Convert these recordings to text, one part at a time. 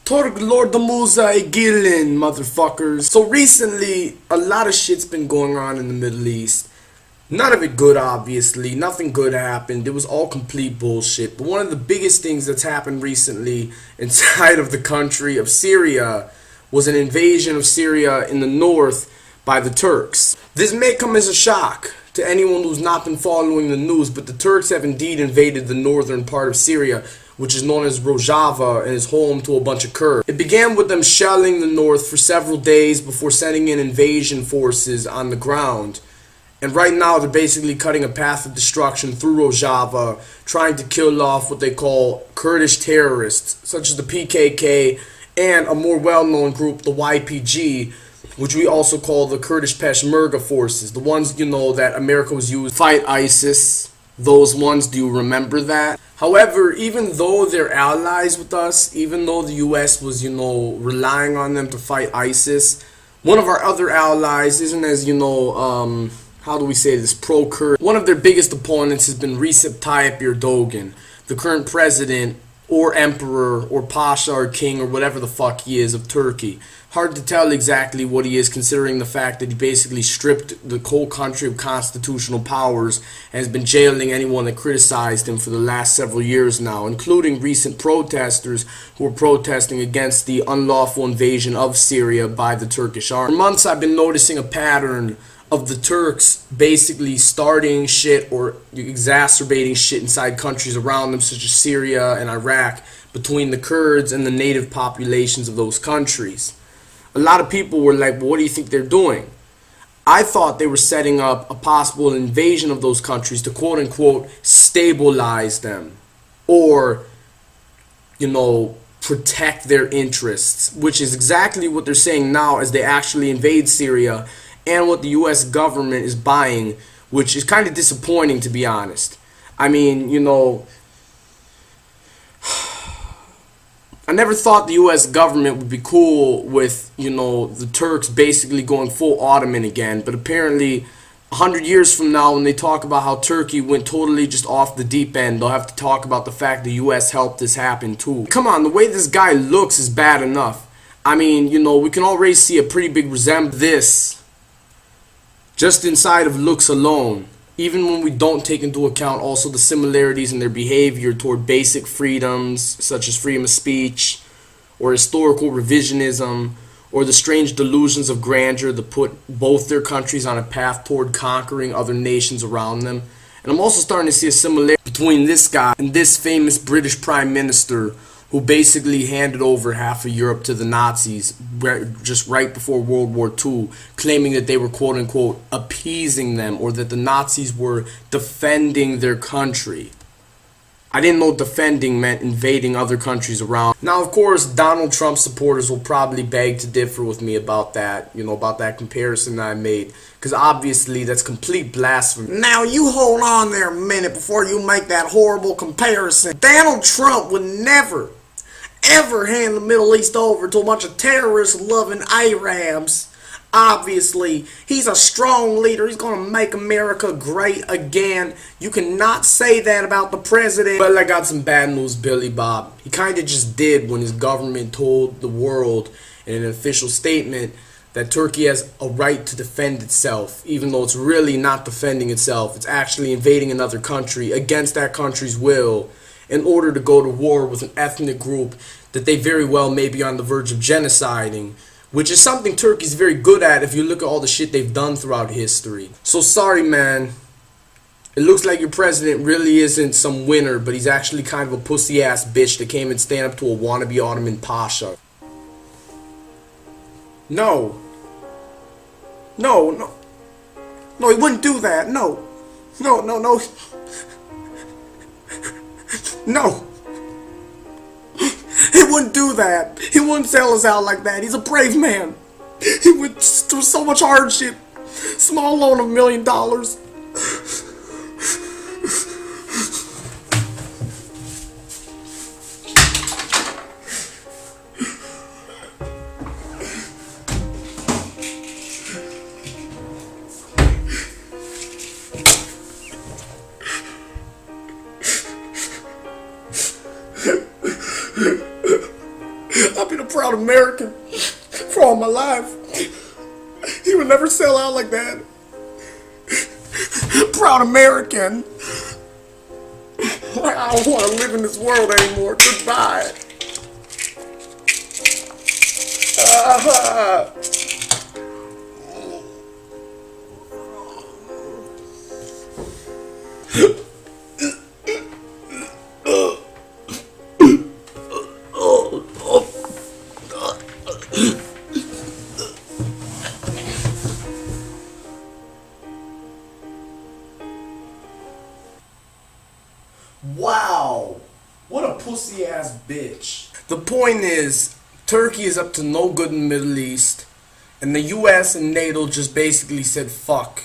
Turk Lord the Musa Gillen, motherfuckers. So recently, a lot of shit's been going on in the Middle East. None of it good, obviously. Nothing good happened. It was all complete bullshit. But one of the biggest things that's happened recently inside of the country of Syria was an invasion of Syria in the north by the Turks. This may come as a shock to anyone who's not been following the news, but the Turks have indeed invaded the northern part of Syria, which is known as Rojava and is home to a bunch of Kurds. It began with them shelling the north for several days before sending in invasion forces on the ground. And right now they're basically cutting a path of destruction through Rojava, trying to kill off what they call Kurdish terrorists, such as the PKK and a more well-known group, the YPG, which we also call the Kurdish Peshmerga forces. The ones, you know, that America was used to fight ISIS. Those ones, do you remember that? However, even though they're allies with us, even though the US was, you know, relying on them to fight ISIS, one of our other allies isn't as, you know, how do we say this, pro-Kurd. One of their biggest opponents has been Recep Tayyip Erdogan, the current president or emperor or pasha or king or whatever the fuck he is of Turkey. Hard to tell exactly what he is, considering the fact that he basically stripped the whole country of constitutional powers and has been jailing anyone that criticized him for the last several years now, including recent protesters who are protesting against the unlawful invasion of Syria by the Turkish army. For months I've been noticing a pattern of the Turks basically starting shit or exacerbating shit inside countries around them, such as Syria and Iraq, between the Kurds and the native populations of those countries. A lot of people were like, well, what do you think they're doing? I thought they were setting up a possible invasion of those countries to quote-unquote stabilize them or, you know, protect their interests, which is exactly what they're saying now as they actually invade Syria and what the US government is buying, which is kind of disappointing, to be honest. I mean, you know, I never thought the US government would be cool with, you know, the Turks basically going full Ottoman again, but apparently 100 years from now, when they talk about how Turkey went totally just off the deep end, they'll have to talk about the fact the US helped this happen too. Come on, the way this guy looks is bad enough. I mean, you know, we can already see a pretty big resemblance to this just inside of looks alone, even when we don't take into account also the similarities in their behavior toward basic freedoms such as freedom of speech or historical revisionism or the strange delusions of grandeur that put both their countries on a path toward conquering other nations around them. And I'm also starting to see a similarity between this guy and this famous British Prime Minister who basically handed over half of Europe to the Nazis just right before World War II, claiming that they were quote-unquote appeasing them or that the Nazis were defending their country. I didn't know defending meant invading other countries around. Now, of course, Donald Trump supporters will probably beg to differ with me about that, you know, about that comparison that I made, because obviously that's complete blasphemy. Now, you hold on there a minute before you make that horrible comparison. Donald Trump would never ever hand the Middle East over to a bunch of terrorist-loving Arabs. Obviously, he's a strong leader. He's going to make America great again. You cannot say that about the president. But I got some bad news, Billy Bob. He kind of just did when his government told the world in an official statement that Turkey has a right to defend itself, even though it's really not defending itself. It's actually invading another country against that country's will, in order to go to war with an ethnic group that they very well may be on the verge of genociding, which is something Turkey's very good at if you look at all the shit they've done throughout history. So sorry, man. It looks like your president really isn't some winner, but he's actually kind of a pussy-ass bitch that came and stand up to a wannabe Ottoman pasha. No. No, no. No, he wouldn't do that. No. No, no, no. No. He wouldn't do that. He wouldn't sell us out like that. He's a brave man. He went through so much hardship. Small loan of $1 million. I've been a proud American for all my life. He would never sell out like that. Proud American. I don't want to live in this world anymore. Goodbye. Wow, what a pussy ass bitch. The point is, Turkey is up to no good in the Middle East, and the US and NATO just basically said fuck.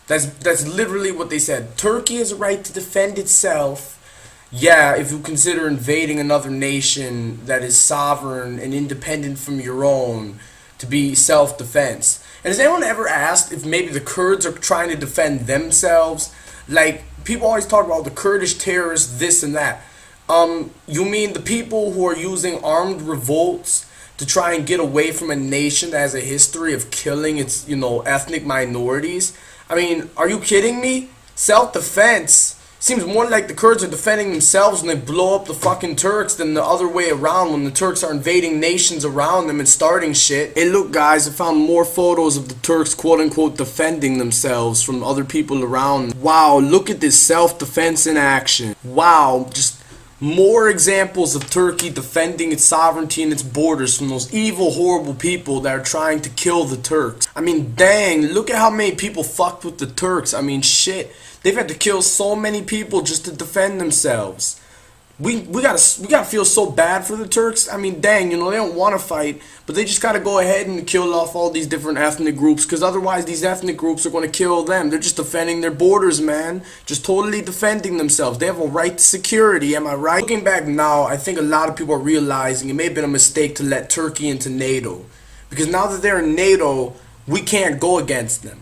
That's literally what they said. Turkey has a right to defend itself. Yeah, if you consider invading another nation that is sovereign and independent from your own to be self-defense. And has anyone ever asked if maybe the Kurds are trying to defend themselves? Like, people always talk about the Kurdish terrorists, this and that. You mean the people who are using armed revolts to try and get away from a nation that has a history of killing its, ethnic minorities? I mean, are you kidding me? Self-defense seems more like the Kurds are defending themselves when they blow up the fucking Turks than the other way around when the Turks are invading nations around them and starting shit. Hey, look guys, I found more photos of the Turks quote-unquote defending themselves from other people around. Wow, look at this self-defense in action. Wow, just more examples of Turkey defending its sovereignty and its borders from those evil, horrible people that are trying to kill the Turks. I mean, dang, look at how many people fucked with the Turks. I mean, shit. They've had to kill so many people just to defend themselves. We gotta feel so bad for the Turks. I mean, dang, they don't want to fight, but they just gotta go ahead and kill off all these different ethnic groups, because otherwise these ethnic groups are going to kill them. They're just defending their borders, man. Just totally defending themselves. They have a right to security, am I right? Looking back now, I think a lot of people are realizing it may have been a mistake to let Turkey into NATO, because now that they're in NATO, we can't go against them.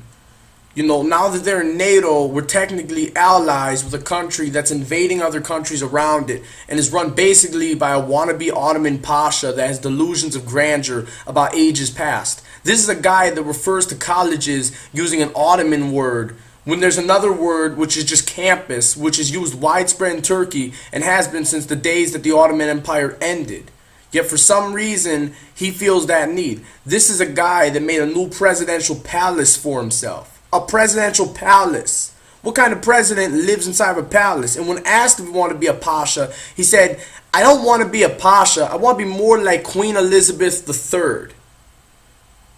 Now that they're in NATO, we're technically allies with a country that's invading other countries around it and is run basically by a wannabe Ottoman pasha that has delusions of grandeur about ages past. This is a guy that refers to colleges using an Ottoman word when there's another word which is just campus, which is used widespread in Turkey and has been since the days that the Ottoman Empire ended. Yet for some reason, he feels that need. This is a guy that made a new presidential palace for himself. A presidential palace. What kind of president lives inside of a palace? And when asked if he wanted to be a pasha, he said, I don't want to be a pasha. I want to be more like Queen Elizabeth III.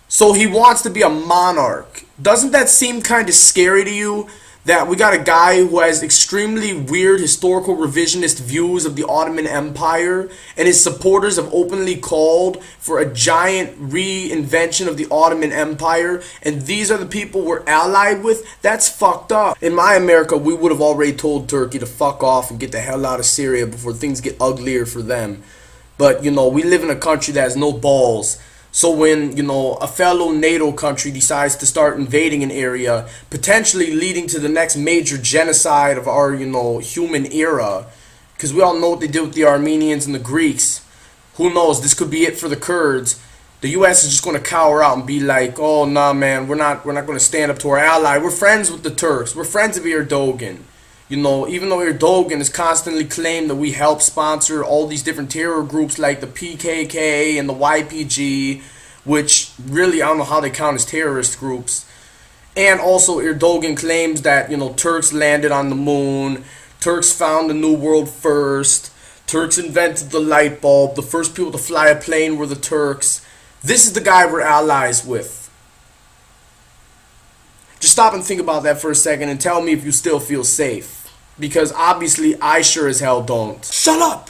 So he wants to be a monarch. Doesn't that seem kind of scary to you? That we got a guy who has extremely weird historical revisionist views of the Ottoman Empire, and his supporters have openly called for a giant reinvention of the Ottoman Empire, and these are the people we're allied with? That's fucked up. In my America, we would have already told Turkey to fuck off and get the hell out of Syria before things get uglier for them. But, we live in a country that has no balls. So when, a fellow NATO country decides to start invading an area, potentially leading to the next major genocide of our, human era, because we all know what they did with the Armenians and the Greeks. Who knows? This could be it for the Kurds. The US is just going to cower out and be like, oh, nah, man, we're not going to stand up to our ally. We're friends with the Turks. We're friends of Erdogan. Even though Erdogan has constantly claimed that we help sponsor all these different terror groups like the PKK and the YPG, which really I don't know how they count as terrorist groups. And also Erdogan claims that, Turks landed on the moon, Turks found the New World first, Turks invented the light bulb, the first people to fly a plane were the Turks. This is the guy we're allies with. Just stop and think about that for a second and tell me if you still feel safe. Because obviously I sure as hell don't. Shut up!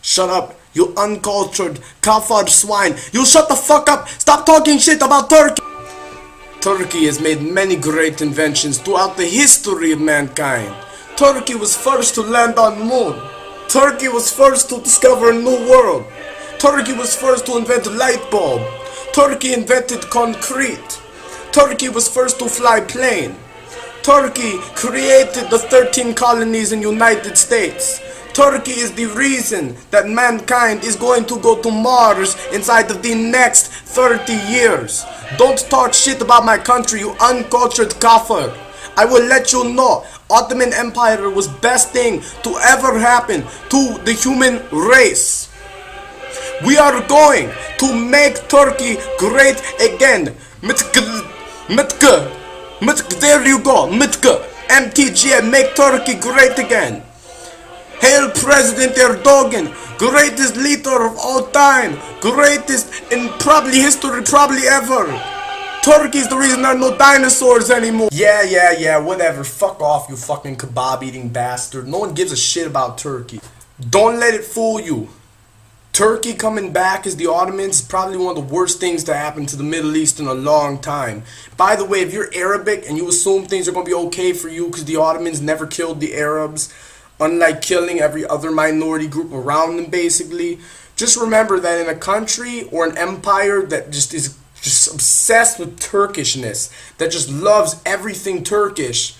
Shut up, you uncultured, kafir swine. You shut the fuck up! Stop talking shit about Turkey! Turkey has made many great inventions throughout the history of mankind. Turkey was first to land on the moon. Turkey was first to discover a new world. Turkey was first to invent a light bulb. Turkey invented concrete. Turkey was first to fly plane. Turkey created the 13 colonies in United States. Turkey is the reason that mankind is going to go to Mars inside of the next 30 years. Don't talk shit about my country, you uncultured kafir. I will let you know, Ottoman Empire was best thing to ever happen to the human race. We are going to make Turkey great again. There you go, MTG, make Turkey great again. Hail President Erdogan, greatest leader of all time, greatest in probably history, probably ever. Turkey's the reason there are no dinosaurs anymore. Yeah, whatever. Fuck off, you fucking kebab eating bastard. No one gives a shit about Turkey. Don't let it fool you. Turkey coming back as the Ottomans is probably one of the worst things to happen to the Middle East in a long time. By the way, if you're Arabic and you assume things are going to be okay for you because the Ottomans never killed the Arabs, unlike killing every other minority group around them basically, just remember that in a country or an empire that just is obsessed with Turkishness, that just loves everything Turkish,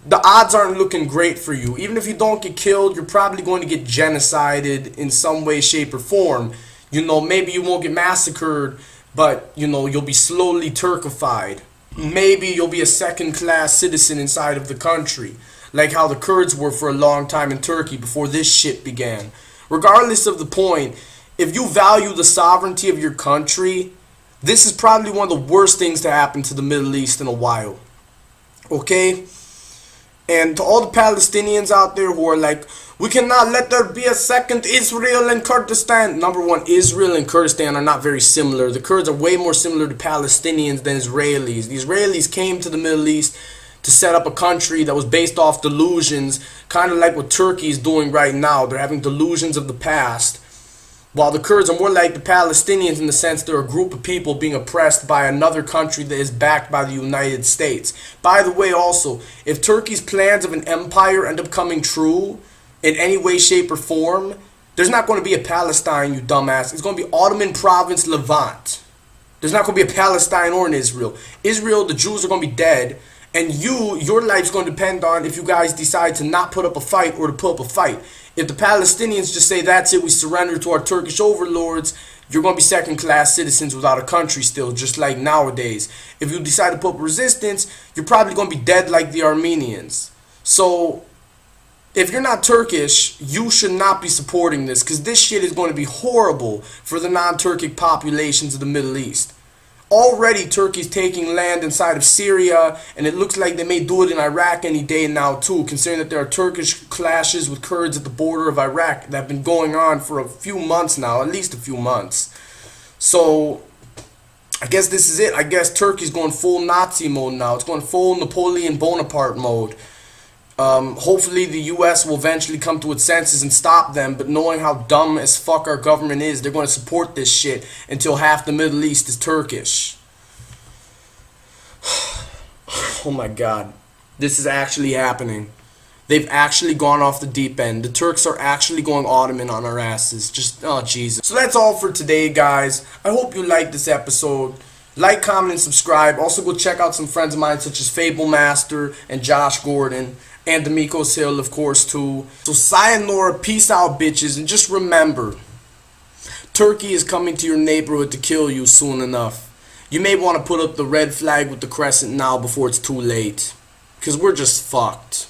the odds aren't looking great for you. Even if you don't get killed, you're probably going to get genocided in some way, shape, or form. You know, maybe you won't get massacred, but, you know, you'll be slowly Turkified. Maybe you'll be a second-class citizen inside of the country, like how the Kurds were for a long time in Turkey before this shit began. Regardless of the point, if you value the sovereignty of your country, this is probably one of the worst things to happen to the Middle East in a while. Okay? And to all the Palestinians out there who are like, we cannot let there be a second Israel and Kurdistan. Number one, Israel and Kurdistan are not very similar. The Kurds are way more similar to Palestinians than Israelis. The Israelis came to the Middle East to set up a country that was based off delusions, kind of like what Turkey is doing right now. They're having delusions of the past. While the Kurds are more like the Palestinians in the sense they're a group of people being oppressed by another country that is backed by the United States. By the way, also, if Turkey's plans of an empire end up coming true in any way, shape, or form, there's not going to be a Palestine, you dumbass. It's going to be Ottoman province Levant. There's not going to be a Palestine or an Israel. Israel, the Jews are going to be dead. And your life's going to depend on if you guys decide to not put up a fight or to put up a fight. If the Palestinians just say, that's it, we surrender to our Turkish overlords, you're going to be second-class citizens without a country still, just like nowadays. If you decide to put up resistance, you're probably going to be dead like the Armenians. So, if you're not Turkish, you should not be supporting this, because this shit is going to be horrible for the non-Turkic populations of the Middle East. Already Turkey's taking land inside of Syria, and it looks like they may do it in Iraq any day now too, considering that there are Turkish clashes with Kurds at the border of Iraq that have been going on for a few months now, at least a few months. So, I guess this is it. I guess Turkey's going full Nazi mode now. It's going full Napoleon Bonaparte mode. Hopefully the US will eventually come to its senses and stop them, but knowing how dumb as fuck our government is, they're going to support this shit until half the Middle East is Turkish. Oh my god. This is actually happening. They've actually gone off the deep end. The Turks are actually going Ottoman on our asses. Just, oh Jesus. So that's all for today, guys. I hope you liked this episode. Like, comment, and subscribe. Also go check out some friends of mine such as Fable Master and Josh Gordon. And D'Amico's Hill, of course, too. So sayonara, peace out, bitches. And just remember, Turkey is coming to your neighborhood to kill you soon enough. You may want to put up the red flag with the crescent now before it's too late. Because we're just fucked.